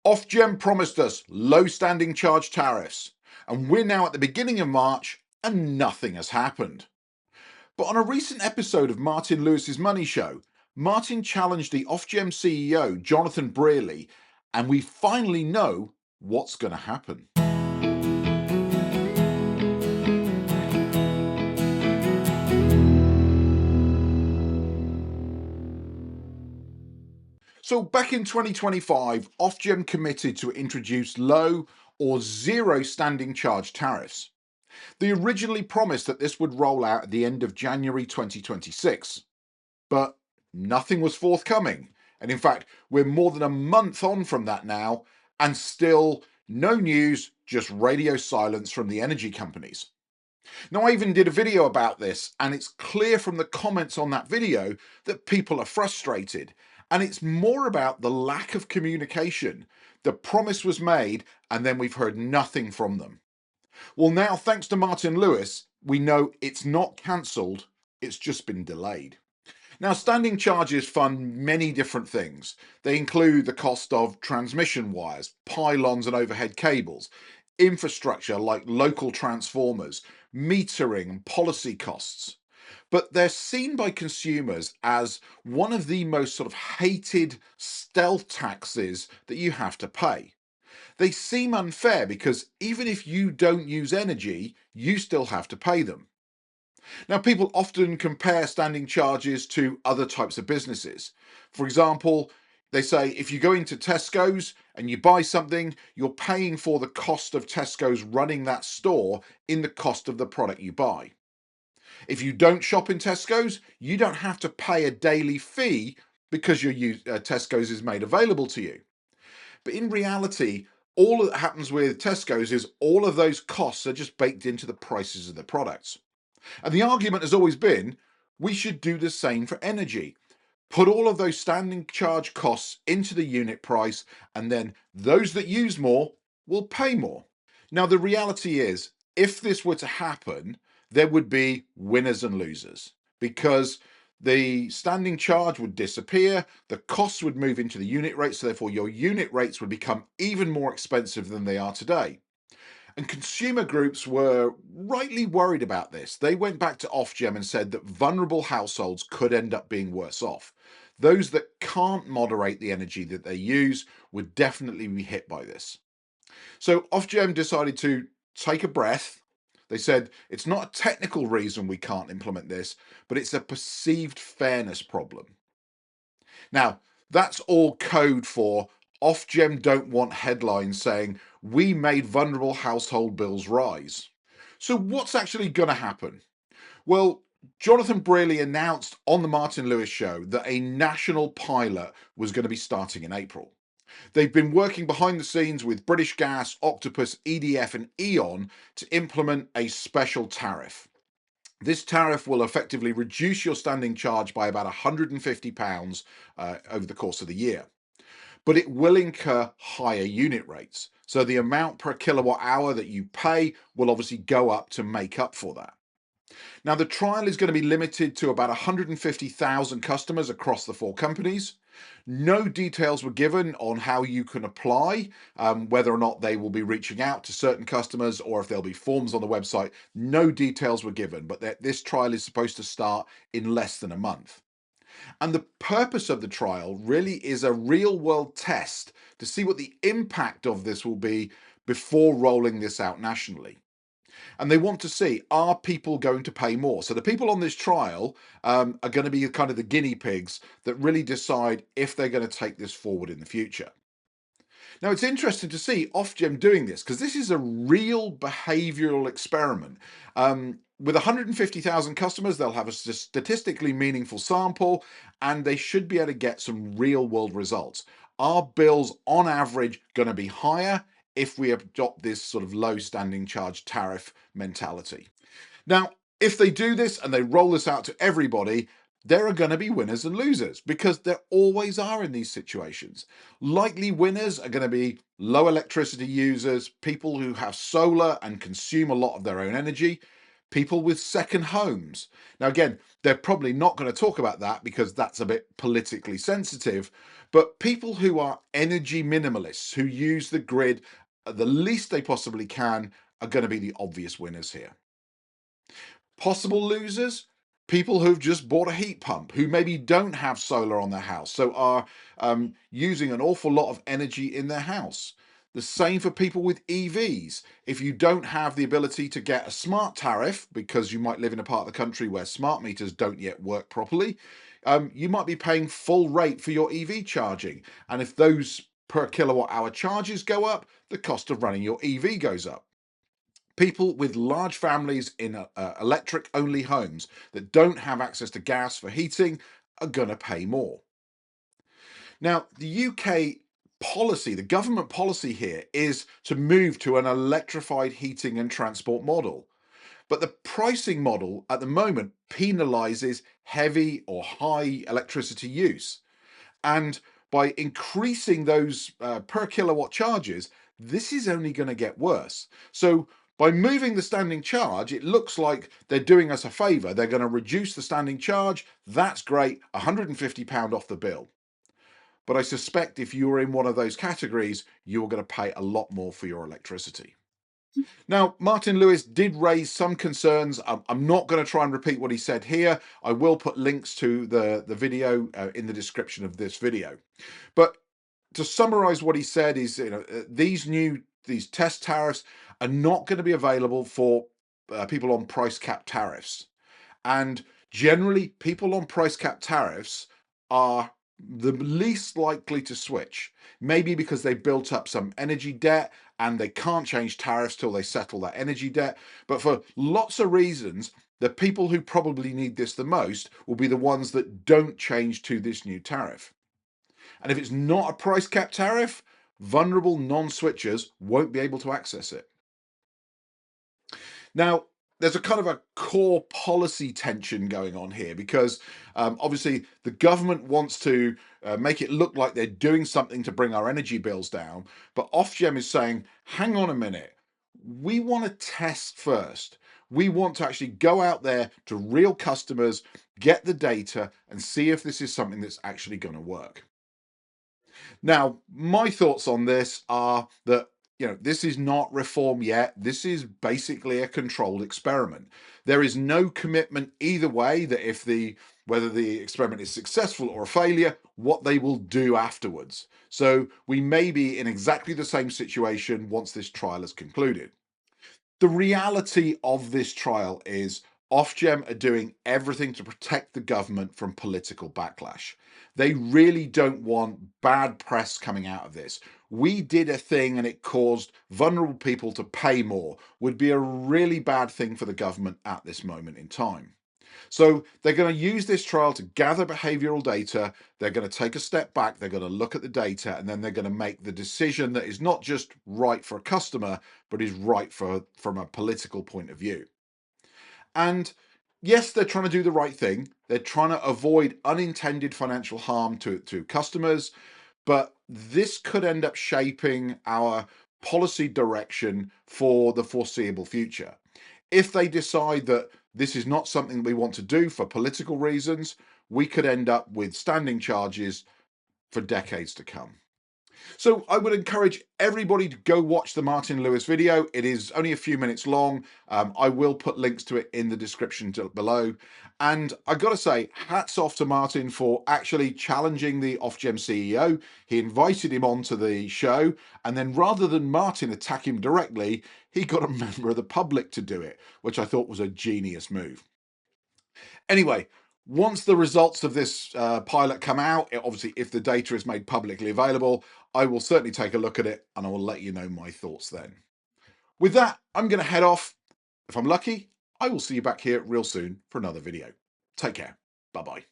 OfGem promised us low standing charge tariffs, and we're now at the beginning of March and nothing has happened. But on a recent episode of Martin Lewis's Money Show, Martin challenged the OfGem CEO, Jonathan Brearley, and we finally know what's going to happen. So back in 2025, OfGem committed to introduce low or zero standing charge tariffs. They originally promised that this would roll out at the end of January 2026, but nothing was forthcoming. And in fact, we're more than a month on from that now, and still no news, just radio silence from the energy companies. Now, I even did a video about this, and it's clear from the comments on that video that people are frustrated. And it's more about the lack of communication. The promise was made, and then we've heard nothing from them. Well, now, thanks to Martin Lewis, we know it's not cancelled, it's just been delayed. Now, standing charges fund many different things. They include the cost of transmission wires, pylons and overhead cables, infrastructure like local transformers, metering and policy costs. But they're seen by consumers as one of the most sort of hated stealth taxes that you have to pay. They seem unfair because even if you don't use energy, you still have to pay them. Now, people often compare standing charges to other types of businesses. For example, they say if you go into Tesco's and you buy something, you're paying for the cost of Tesco's running that store in the cost of the product you buy. If you don't shop in Tesco's, you don't have to pay a daily fee because Tesco's is made available to you. But in reality, all that happens with Tesco's is all of those costs are just baked into the prices of the products. And the argument has always been we should do the same for energy. Put all of those standing charge costs into the unit price, and then those that use more will pay more. Now, the reality is, if this were to happen, there would be winners and losers because the standing charge would disappear, the costs would move into the unit rate, so therefore your unit rates would become even more expensive than they are today. And consumer groups were rightly worried about this. They went back to OfGem and said that vulnerable households could end up being worse off. Those that can't moderate the energy that they use would definitely be hit by this. So OfGem decided to take a breath. They said it's not a technical reason we can't implement this, but it's a perceived fairness problem. Now, that's all code for OfGem don't want headlines saying we made vulnerable household bills rise. So what's actually going to happen? Well, Jonathan Brearley announced on the Martin Lewis show that a national pilot was going to be starting in April. They've been working behind the scenes with British Gas, Octopus, EDF and E.ON to implement a special tariff. This tariff will effectively reduce your standing charge by about £150 over the course of the year. But it will incur higher unit rates. So the amount per kilowatt hour that you pay will obviously go up to make up for that. Now, the trial is going to be limited to about 150,000 customers across the four companies. No details were given on how you can apply, whether or not they will be reaching out to certain customers or if there'll be forms on the website. No details were given, but this trial is supposed to start in less than a month. And the purpose of the trial really is a real world test to see what the impact of this will be before rolling this out nationally. And they want to see, are people going to pay more? So the people on this trial are going to be kind of the guinea pigs that really decide if they're going to take this forward in the future. Now, it's interesting to see OfGem doing this because this is a real behavioral experiment. With 150,000 customers, they'll have a statistically meaningful sample and they should be able to get some real world results. Are bills on average going to be higher if we adopt this sort of low standing charge tariff mentality? Now, if they do this and they roll this out to everybody, there are going to be winners and losers because there always are in these situations. Likely winners are going to be low electricity users, people who have solar and consume a lot of their own energy. people with second homes. Now, again, they're probably not going to talk about that because that's a bit politically sensitive, but people who are energy minimalists, who use the grid the least they possibly can, are going to be the obvious winners here. Possible losers, people who've just bought a heat pump, who maybe don't have solar on their house, so are using an awful lot of energy in their house. The same for people with EVs. If you don't have the ability to get a smart tariff because you might live in a part of the country where smart meters don't yet work properly, you might be paying full rate for your EV charging. And if those per kilowatt hour charges go up, the cost of running your EV goes up. People with large families in electric only homes that don't have access to gas for heating are going to pay more. Now, the UK policy, the government policy here is to move to an electrified heating and transport model. But the pricing model at the moment penalizes heavy or high electricity use. And by increasing those per kilowatt charges, this is only going to get worse. So by moving the standing charge, it looks like they're doing us a favour. They're going to reduce the standing charge. That's great, £150 off the bill. But I suspect if you're in one of those categories, you're going to pay a lot more for your electricity. Now, Martin Lewis did raise some concerns. I'm not going to try and repeat what he said here. I will put links to the video in the description of this video. But to summarize what he said is, these test tariffs are not going to be available for people on price cap tariffs. And generally, people on price cap tariffs are the least likely to switch, maybe because they built up some energy debt and they can't change tariffs till they settle that energy debt. But for lots of reasons, the people who probably need this the most will be the ones that don't change to this new tariff. And if it's not a price cap tariff, vulnerable non-switchers won't be able to access it. Now, there's a kind of a core policy tension going on here because obviously the government wants to make it look like they're doing something to bring our energy bills down. But OfGem is saying, hang on a minute, we want to test first. We want to actually go out there to real customers, get the data and see if this is something that's actually going to work. Now, my thoughts on this are that this is not reform yet. This is basically a controlled experiment. There is no commitment either way that whether the experiment is successful or a failure, what they will do afterwards. So we may be in exactly the same situation once this trial is concluded. The reality of this trial is OfGem are doing everything to protect the government from political backlash. They really don't want bad press coming out of this. We did a thing and it caused vulnerable people to pay more, would be a really bad thing for the government at this moment in time. So they're going to use this trial to gather behavioral data. They're going to take a step back. They're going to look at the data and then they're going to make the decision that is not just right for a customer, but is right from a political point of view. And yes, they're trying to do the right thing. They're trying to avoid unintended financial harm to customers, but this could end up shaping our policy direction for the foreseeable future. If they decide that this is not something we want to do for political reasons, we could end up with standing charges for decades to come. So I would encourage everybody to go watch the Martin Lewis video. It is only a few minutes long. I will put links to it in the description below. And I got to say, hats off to Martin for actually challenging the OfGem CEO. He invited him onto the show, and then rather than Martin attack him directly, he got a member of the public to do it, which I thought was a genius move. Anyway, once the results of this pilot come out, obviously if the data is made publicly available, I will certainly take a look at it and I will let you know my thoughts then. With that, I'm going to head off. If I'm lucky, I will see you back here real soon for another video. Take care. Bye-bye.